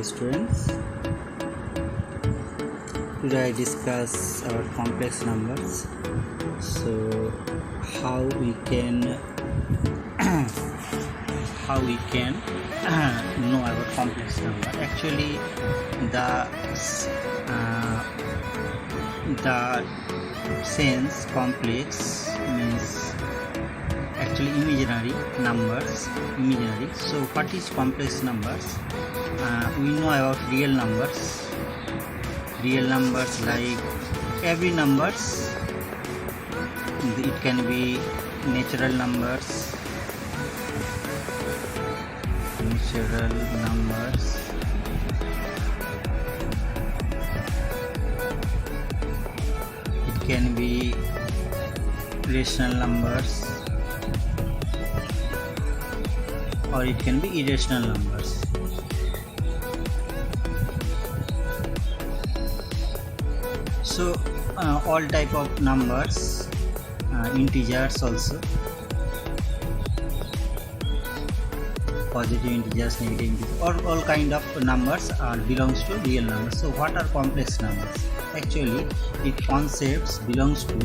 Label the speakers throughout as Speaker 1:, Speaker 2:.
Speaker 1: students. Today I discuss our complex numbers. So how we can know our complex number. Actually, the sense complex means actually imaginary numbers. So what is complex numbers? We know about real numbers like every numbers. It can be natural numbers, it can be rational numbers, or it can be irrational numbers. So all type of numbers, integers also, positive integers, negative integers, or all kind of numbers belongs to real numbers. So what are complex numbers? Actually, it concepts belongs to,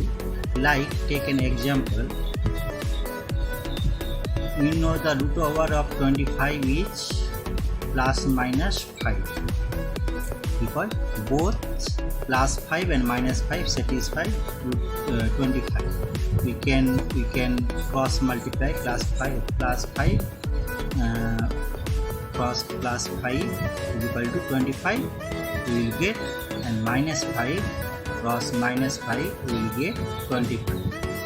Speaker 1: like take an example. We know the root over of 25 is plus minus 5, because both plus 5 and minus 5 satisfy root 25. We can cross multiply plus 5 cross plus 5 is equal to 25, we will get, and minus 5 cross minus 5 we will get 25.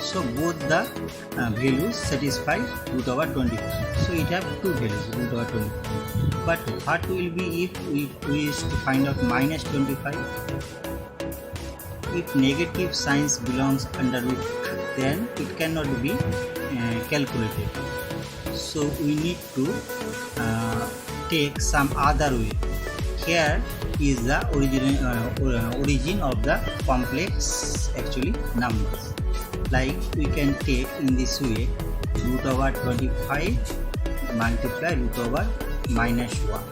Speaker 1: So both the values satisfy root over 25. So it have two values, root over 25. But what will be if we wish to find out minus 25? If negative signs belongs under root, then it cannot be calculated. So we need to take some other way. Here is the origin of the complex actually numbers. Like we can take in this way, root over 25 multiply root over minus 1.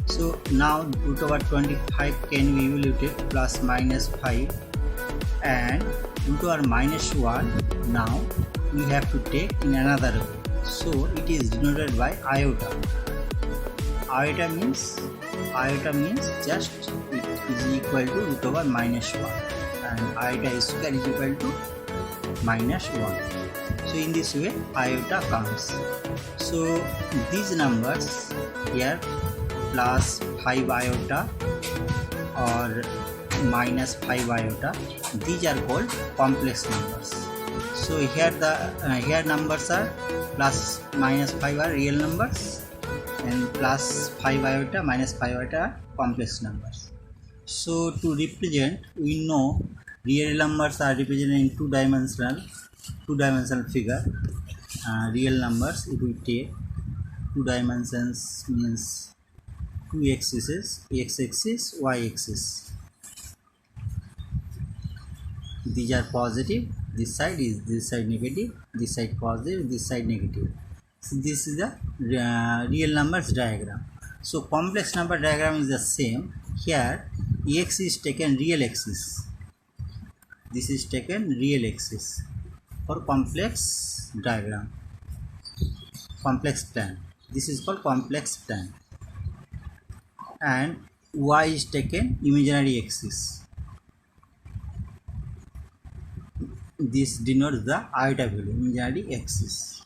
Speaker 1: So now root over 25 can be evaluated plus minus 5, and root over minus 1 now we have to take in another way. So it is denoted by iota. Iota means just it is equal to root over minus 1, and iota square is equal to minus 1. So in this way iota comes. So these numbers here, plus 5 iota or minus 5 iota, these are called complex numbers. So here here numbers are plus minus 5 are real numbers, and plus 5 iota minus 5 iota are complex numbers. So to represent, we know real numbers are represented in two-dimensional figure. Real numbers, if we take two dimensions, means two axes, x-axis, y-axis. These are positive, this side negative, this side positive, this side negative. So this is the real numbers diagram. So complex number diagram is the same. Here x is taken real axis, this is taken real axis for complex diagram, complex plan. This is called complex plan. And y is taken imaginary axis. This denotes the iota value, imaginary axis.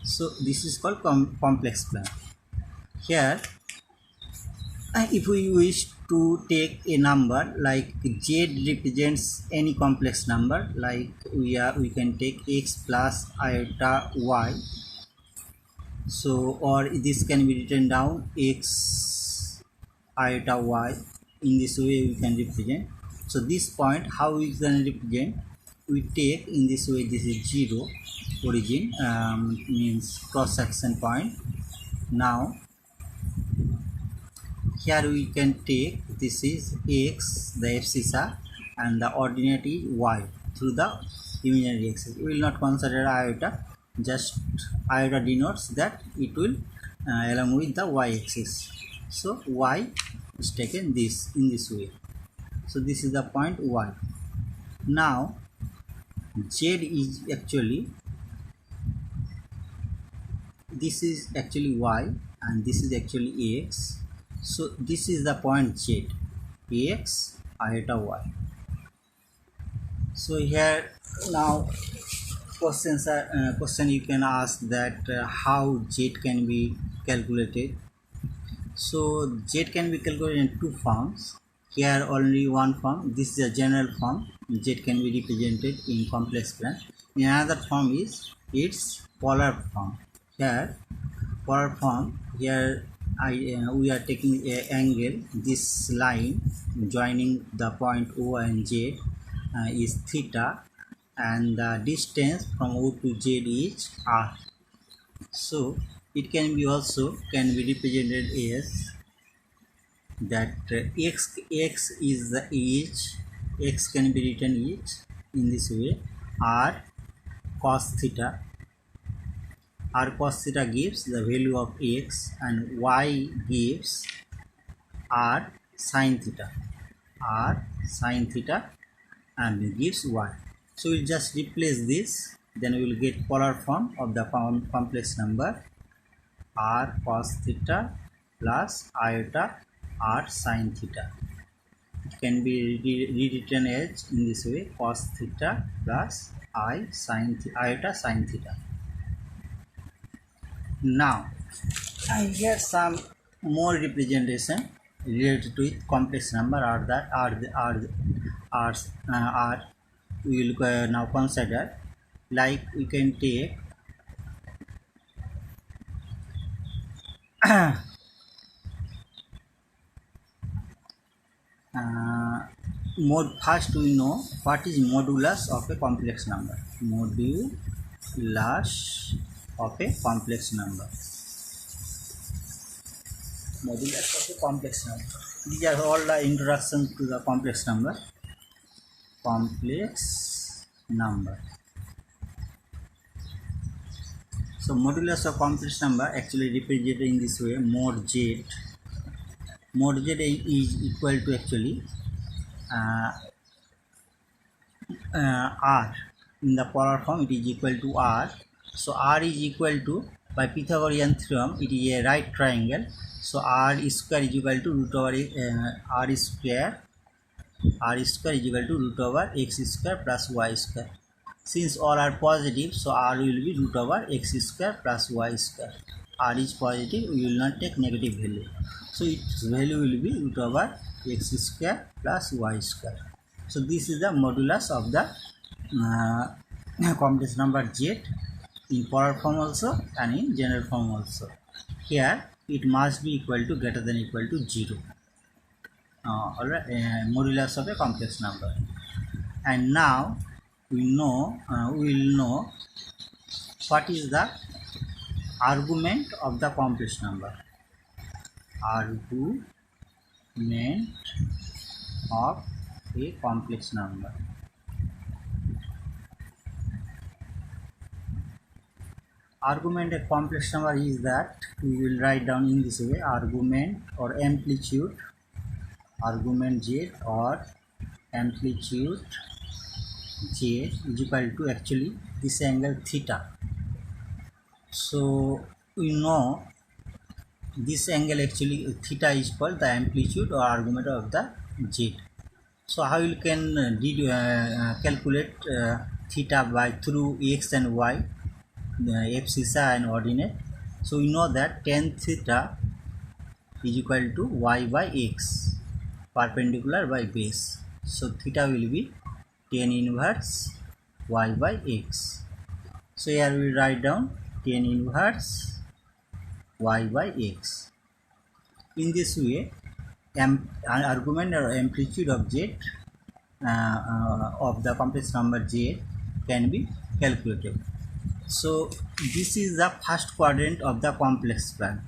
Speaker 1: So this is called complex plan. Here if we wish to take a number like z represents any complex number, like we can take x plus iota y. So or this can be written down x iota y. In this way we can represent. So this point, how we can represent? We take in this way, this is 0 origin, means cross section point. Now here we can take, this is x, the abscissa, and the ordinate is y through the imaginary axis. We will not consider iota, just iota denotes that it will along with the y axis. So y is taken this in this way. So this is the point y. Now z is actually, this is actually y and this is actually x. So this is the point z, x iota y. So here now question you can ask that how z can be calculated. So z can be calculated in two forms. Here only one form, this is a general form. Z can be represented in complex plan. In another form is its polar form. Here polar form, here we are taking a angle. This line joining the point O and Z is theta, and the distance from O to Z is r. So it can be also can be represented as that x is the age. X can be written age in this way, r cos theta. R cos theta gives the value of x, and y gives r sin theta. R sin theta and gives y. So we'll just replace this, then we will get polar form of the complex number, r cos theta plus iota r sin theta. It can be rewritten as in this way, cos theta plus iota sin theta. Now I have some more representation related to it. Complex number are that are we will now consider. Like we can take first we know what is modulus of a complex number. Modulus of a complex number. Modulus of a complex number. These are all the introduction to the complex number. Complex number. So modulus of complex number actually represented in this way, mod z. Mod z is equal to actually r. In the polar form it is equal to r. So r is equal to, by Pythagorean theorem, it is a right triangle. So r square is equal to root over r square is equal to root over x square plus y square. Since all are positive, so r will be root over x square plus y square. R is positive, we will not take negative value. So its value will be root over x square plus y square. So this is the modulus of the complex number z, in polar form also and in general form also. Here it must be equal to greater than equal to 0. Alright, modulus of a complex number. And now we will know what is the argument of the complex number. Argument of a complex number. Argument of complex number is that we will write down in this way: argument or amplitude, argument z or amplitude z is equal to actually this angle theta. So we know this angle actually theta is called the amplitude or argument of the z. So how you can calculate theta by through x and y, abscissa and ordinate. So we know that tan theta is equal to y by x, perpendicular by base. So theta will be tan inverse y by x. So here we write down tan inverse y by x. In this way, argument or amplitude of z of the complex number z can be calculated. So this is the first quadrant of the complex plan.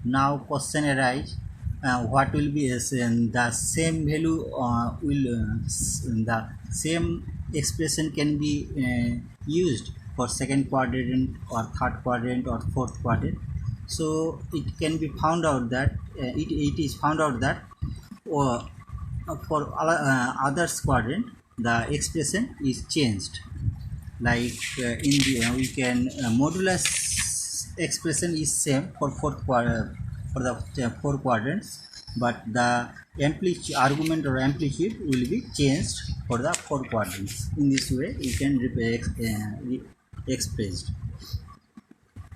Speaker 1: Now question arise, what will be the same value the same expression can be used for second quadrant or third quadrant or fourth quadrant. So it can be found out that it is found out that uh, for others quadrant the expression is changed. Like in the we can modulus expression is same for for the four quadrants, but the amplitude argument or amplitude will be changed for the four quadrants. In this way you can expressed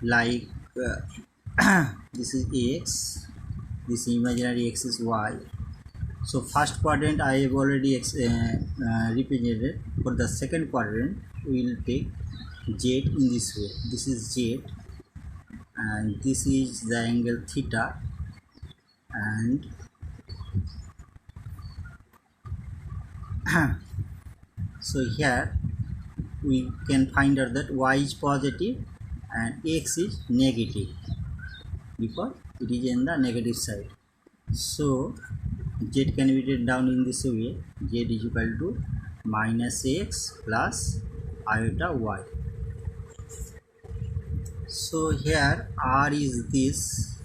Speaker 1: like this is x, this imaginary x is y. So first quadrant I have already represented. For the second quadrant we will take z in this way. This is z and this is the angle theta, and so here we can find out that y is positive and x is negative because it is in the negative side. So z can be written down in this way: z is equal to minus x plus iota y. So here r is this.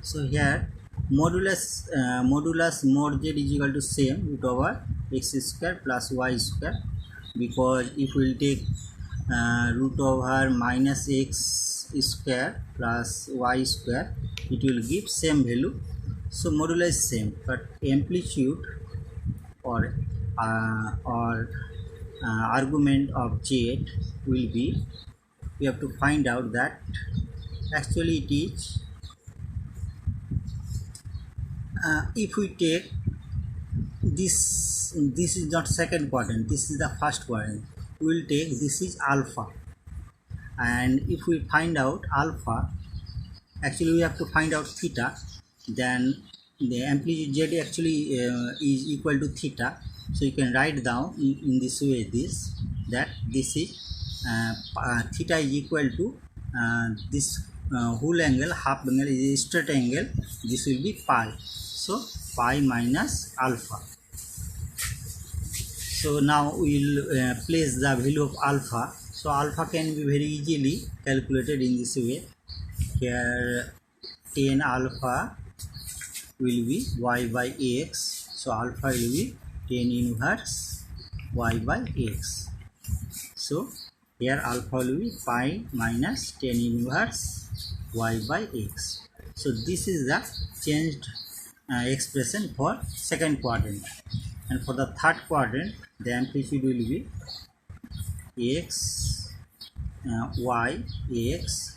Speaker 1: So here modulus mod z is equal to same root over x square plus y square, because if we will take root over minus x square plus y square, it will give same value. So modulus is same, but amplitude or argument of z will be, we have to find out that actually it is if we take this is not second quadrant, this is the first quadrant, we will take this is alpha, and if we find out alpha, actually we have to find out theta, then the amplitude z actually is equal to theta. So you can write down in this way that this is theta is equal to this whole angle, half angle is a straight angle, this will be pi, so pi minus alpha. So now we will place the value of alpha. So alpha can be very easily calculated in this way. Here tan alpha will be y by x, so alpha will be tan inverse y by x. So here alpha will be pi minus tan inverse y by x. So this is the changed expression for second quadrant. And for the third quadrant, the amplitude will be x, y, x.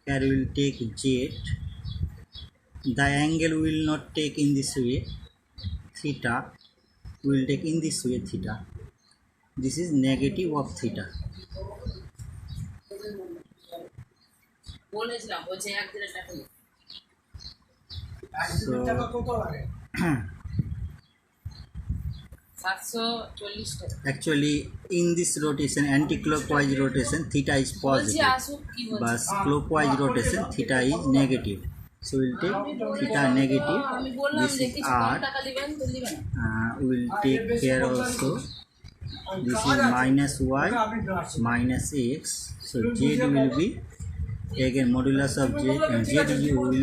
Speaker 1: Here we will take z. The angle we will not take in this way, theta. We will take in this way, theta. This is negative of theta. So actually in this rotation, anti-clockwise rotation, theta is positive, but clockwise rotation theta is negative. So we will take theta negative. This is r. We will take here also. This is minus y minus x. So z will be again modulus of z will be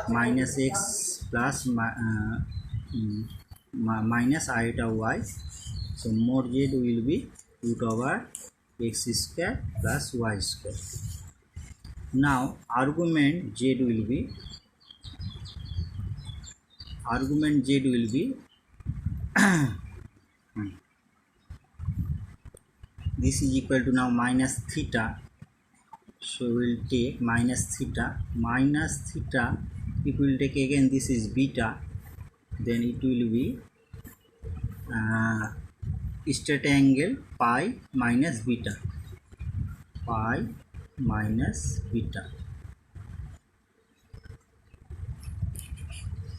Speaker 1: minus x plus minus iota y. So mod z will be root over x square plus y square. Now argument z will be this is equal to now minus theta. So we will take minus theta. If we will take again, this is beta, then it will be straight angle pi minus beta.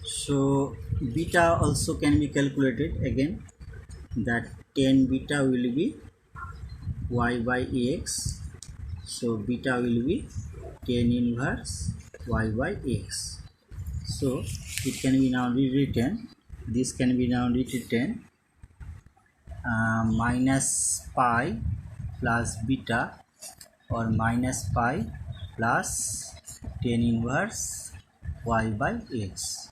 Speaker 1: So beta also can be calculated again, that tan beta will be y by x. So beta will be tan inverse y by x. So it can be now rewritten. This can be now rewritten minus pi plus beta or minus pi plus tan inverse y by x.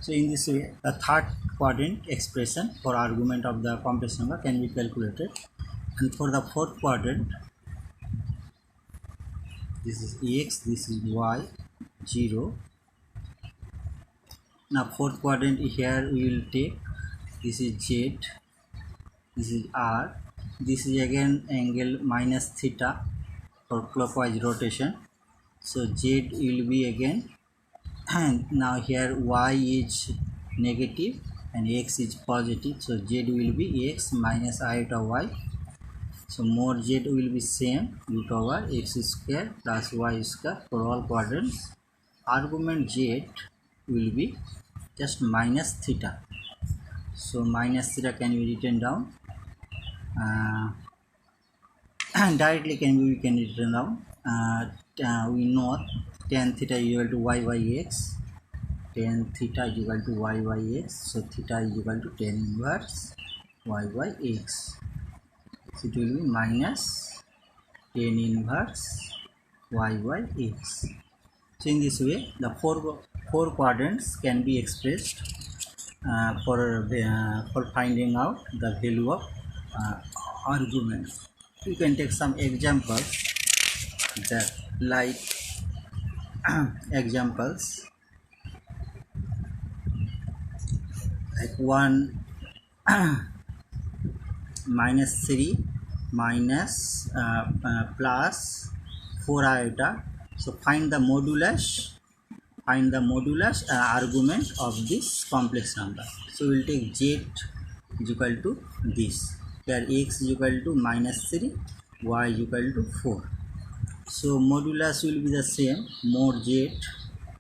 Speaker 1: So in this way, the third quadrant expression for argument of the complex number can be calculated, and for the fourth quadrant, this is x, this is y, 0. Now fourth quadrant, here we will take, this is z, this is r, this is again angle minus theta for clockwise rotation. So z will be again, and now here y is negative and x is positive, so z will be x minus iota y. So more z will be same, root over x square plus y square for all quadrants. Argument z will be just minus theta. So minus theta can be written down, directly we can written down. We know tan theta is equal to y by x. Tan theta is equal to y by x. So theta is equal to tan inverse y by x. So it will be minus tan inverse y by x. So in this way, the four quadrants can be expressed for finding out the value of argument. You can take some examples that like examples like 1 minus 3 minus plus 4 iota. So find the modulus argument of this complex number. So we will take z is equal to this. Here x is equal to minus 3, y is equal to 4. So modulus will be the same, mod z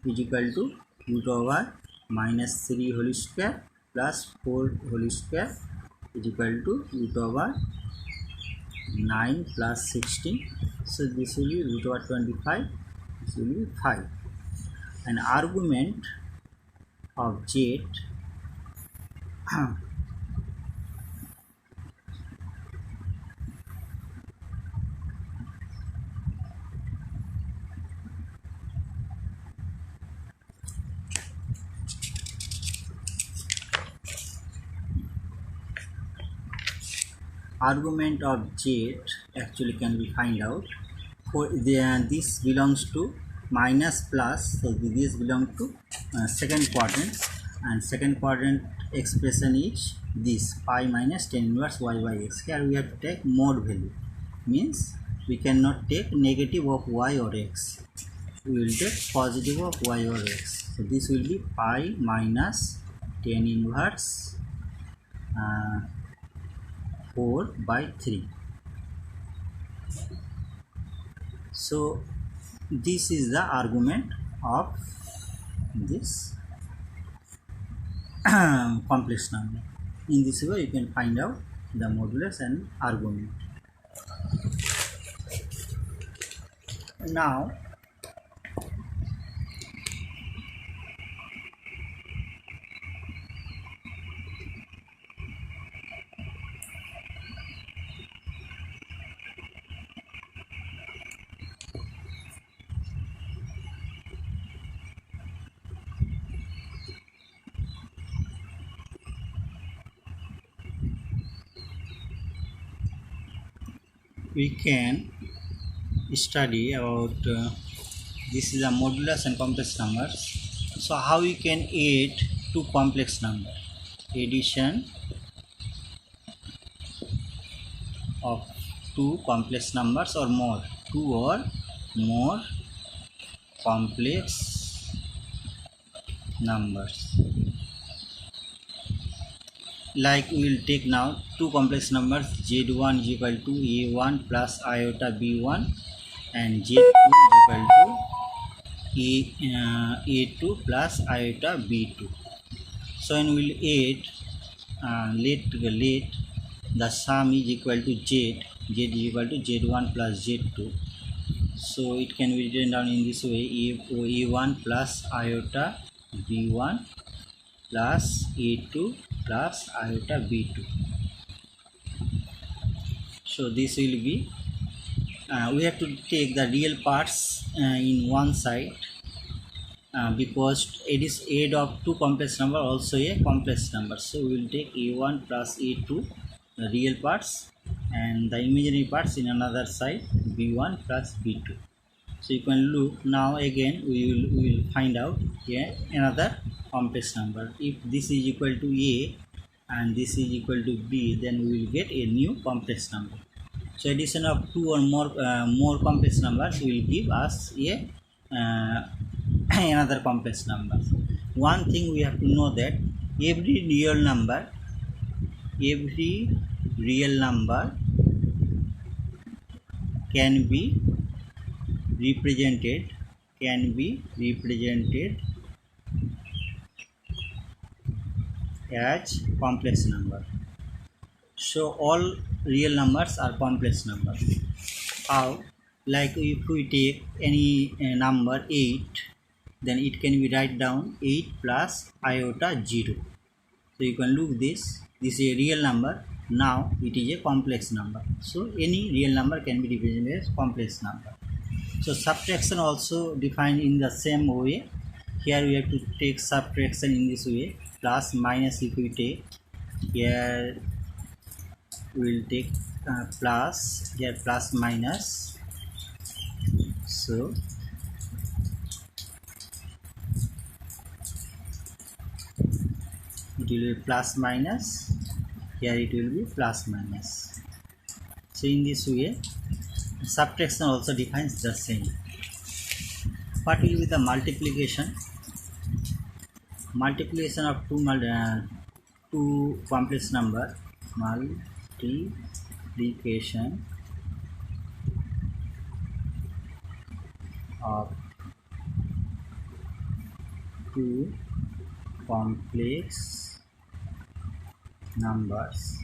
Speaker 1: is equal to root over minus 3 whole square plus 4 whole square is equal to root over 9 plus 16. So this will be root over 25, this will be 5. An argument of z argument of z actually can be find out. For this belongs to minus plus, so this belongs to second quadrant, and second quadrant expression is this pi minus tan inverse y by x. Here we have to take mod value, means we cannot take negative of y or x, we will take positive of y or x. So this will be pi minus tan inverse 4 by 3. So this is the argument of this complex number. In this way you can find out the modulus and argument. Now we can study about this is a modulus and complex numbers. So how we can add two complex number, addition of two complex numbers or more, two or more complex numbers. Like we will take now two complex numbers, z1 is equal to a1 plus iota b1 and z2 is equal to a2 plus iota b2. So when we will add, let the sum is equal to z is equal to z1 plus z2. So it can be written down in this way, a1 plus iota b1 plus a2 plus iota b2. So this will be we have to take the real parts in one side, because it is aid of two complex number also a complex number, so we will take a1 plus a2 the real parts, and the imaginary parts in another side, b1 plus b2. So you can look now again, we will find out here another complex number. If this is equal to a and this is equal to b, then we will get a new complex number. So addition of two or more complex numbers will give us a another complex number. One thing we have to know that every real number can be represented as complex number. So all real numbers are complex numbers. How? Like if we take any number 8, then it can be write down 8 plus iota 0. So you can look this is a real number, now it is a complex number. So any real number can be represented as complex number. So subtraction also defined in the same way. Here we have to take subtraction in this way, plus minus. If we take here, we will take plus, here plus minus, so it will be plus minus, here it will be plus minus. So in this way subtraction also defines the same. What will be the multiplication of two complex number? Multiplication of two complex numbers.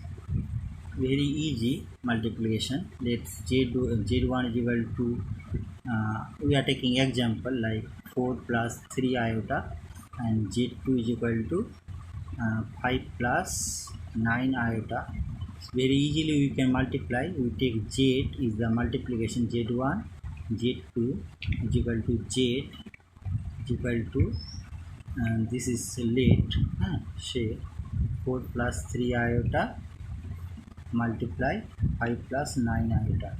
Speaker 1: Very easy multiplication. Let's z1 is equal to we are taking example like 4 plus 3 iota, and z2 is equal to 5 plus 9 iota. Very easily we can multiply. We take z is the multiplication, z1 z2 is equal to z is equal to, and this is late shade 4 plus 3 iota multiply 5 plus 9 iota.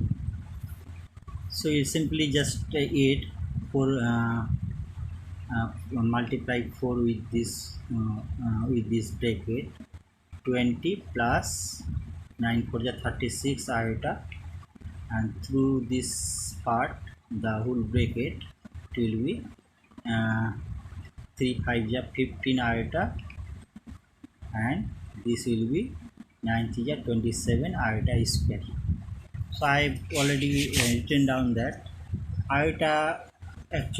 Speaker 1: So you simply just 8 for multiply 4 with this bracket, 20 plus 9 for the 36 iota, and through this part the whole bracket it will be 3 5 15 iota, and this will be 9 3 27 iota square. So I have already written down that iota is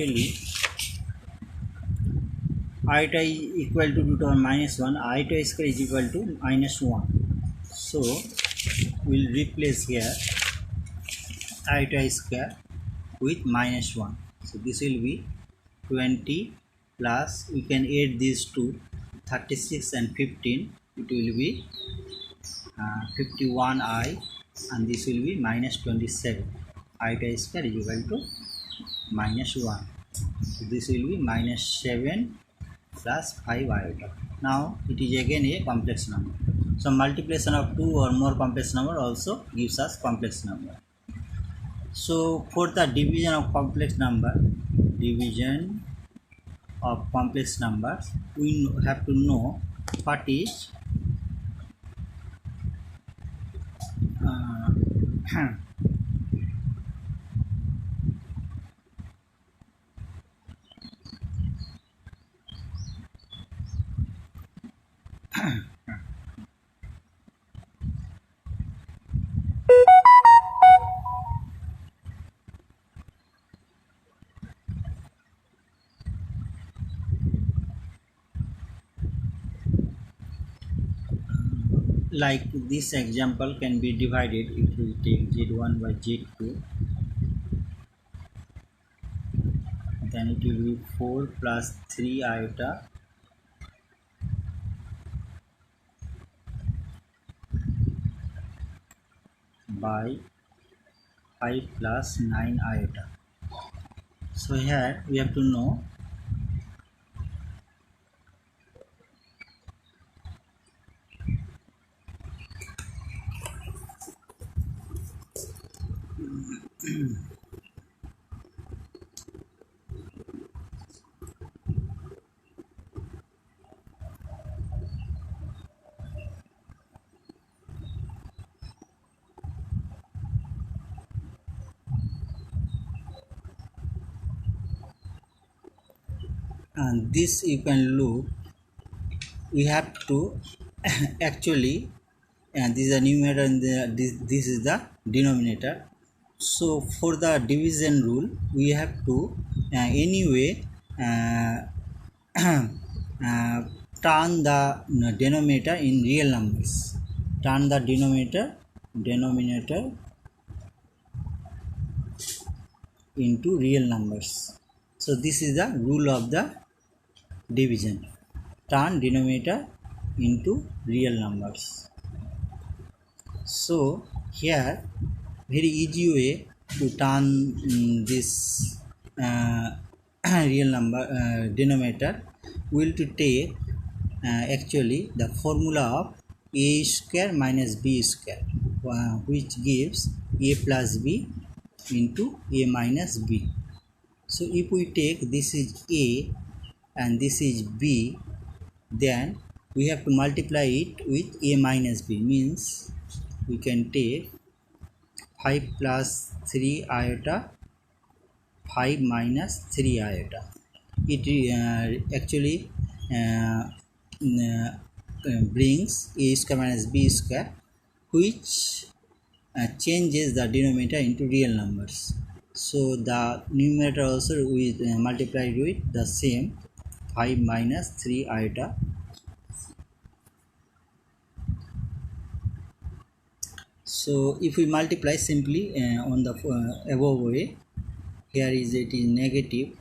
Speaker 1: equal to root over minus 1, iota square is equal to minus 1. So we'll replace here iota square with minus 1. So this will be 20 plus, we can add these two, 36 and 15, it will be 51i, and this will be minus 27. Iota square is equal to minus 1. So this will be minus 7 plus 5 iota. Now it is again a complex number. So multiplication of two or more complex number also gives us complex number. So for the division of complex numbers, we have to know what is like this example can be divided. If we take z1 by z2, then it will be 4 plus 3 iota by 5 plus 9 iota. So here we have to know and this you can look, we have to actually, and this is the numerator and this is the denominator. So for the division rule we have to anyway uh, uh, turn the denominator in real numbers, turn the denominator into real numbers. So this is the rule of the division, turn denominator into real numbers. So here very easy way to turn this real number denominator will to take actually the formula of a square minus b square, which gives a plus b into a minus b. So if we take this is a and this is b, then we have to multiply it with a minus b, means we can take 5 plus 3 iota 5 minus 3 iota. It actually brings a square minus b square, which changes the denominator into real numbers. So the numerator also we multiplied with the same 5 minus 3 iota. So if we multiply simply on the above way, here is it is negative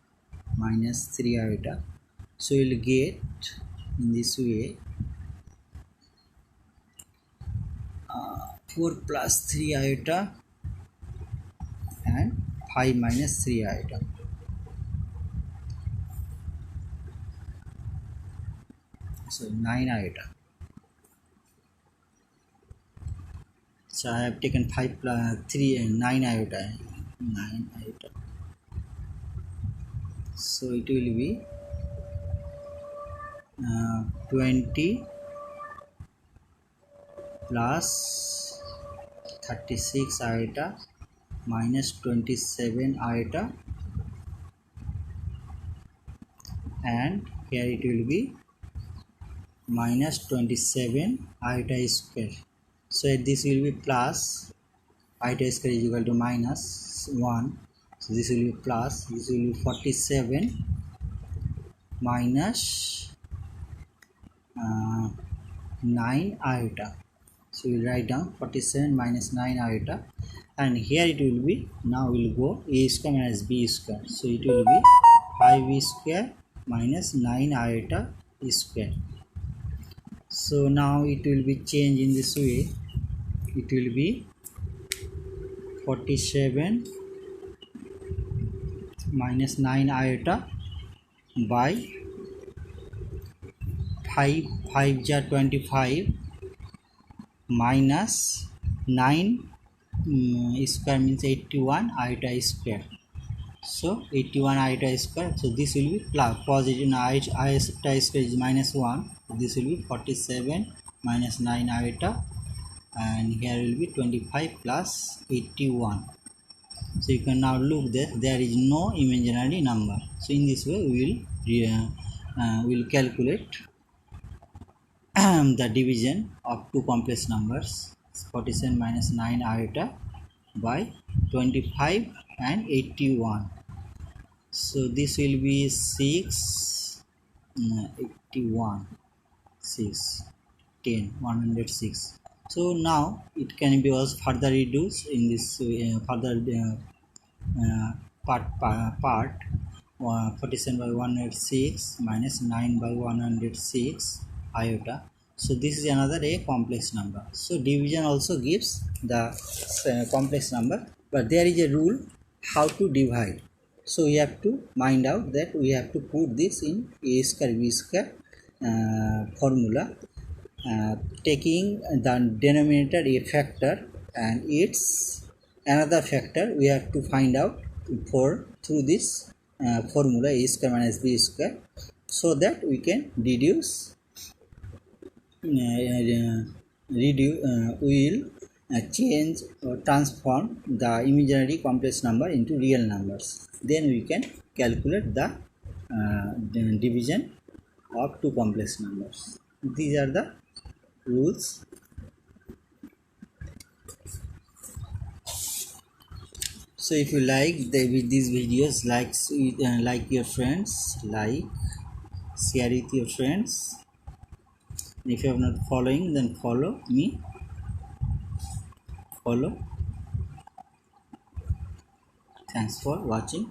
Speaker 1: minus 3 iota. So we will get in this way 4 plus 3 iota and 5 minus 3 iota. So 9 iota. So I have taken 5 plus 3 and 9 iota. 9 iota. So it will be 20 plus 36 iota minus 27 iota, and here it will be minus 27 iota square. So this will be plus iota square is equal to minus 1. So this will be plus, this will be 47 minus 9 iota. So we will write down 47 minus 9 iota, and here it will be, now we will go a square minus b square. So it will be 5 square minus 9 iota square. So now it will be changed in this way, it will be 47 minus 9 iota by 5 jar 25 minus 9 square means 81 iota square. So 81 iota square. So this will be plus positive. Now iota square is minus 1. This will be 47 minus 9 iota, and here will be 25 plus 81. So you can now look that there is no imaginary number. So in this way we will calculate the division of two complex numbers, 47 minus 9 iota by 25 and 81. So this will be 6 81 6 10 106. So now it can be also further reduced in this further part 47 by 106 minus 9 by 106 iota. So this is another a complex number. So division also gives the complex number but there is a rule how to divide. So we have to find out that we have to put this in a square b square formula, taking the denominator a factor and its another factor we have to find out for through this formula a square minus b square, so that we can reduce will change or transform the imaginary complex number into real numbers. Then we can calculate the division of two complex numbers. These are the rules. So if you like these videos, like your friends, share with your friends. If you are not following, then follow me. Thanks for watching.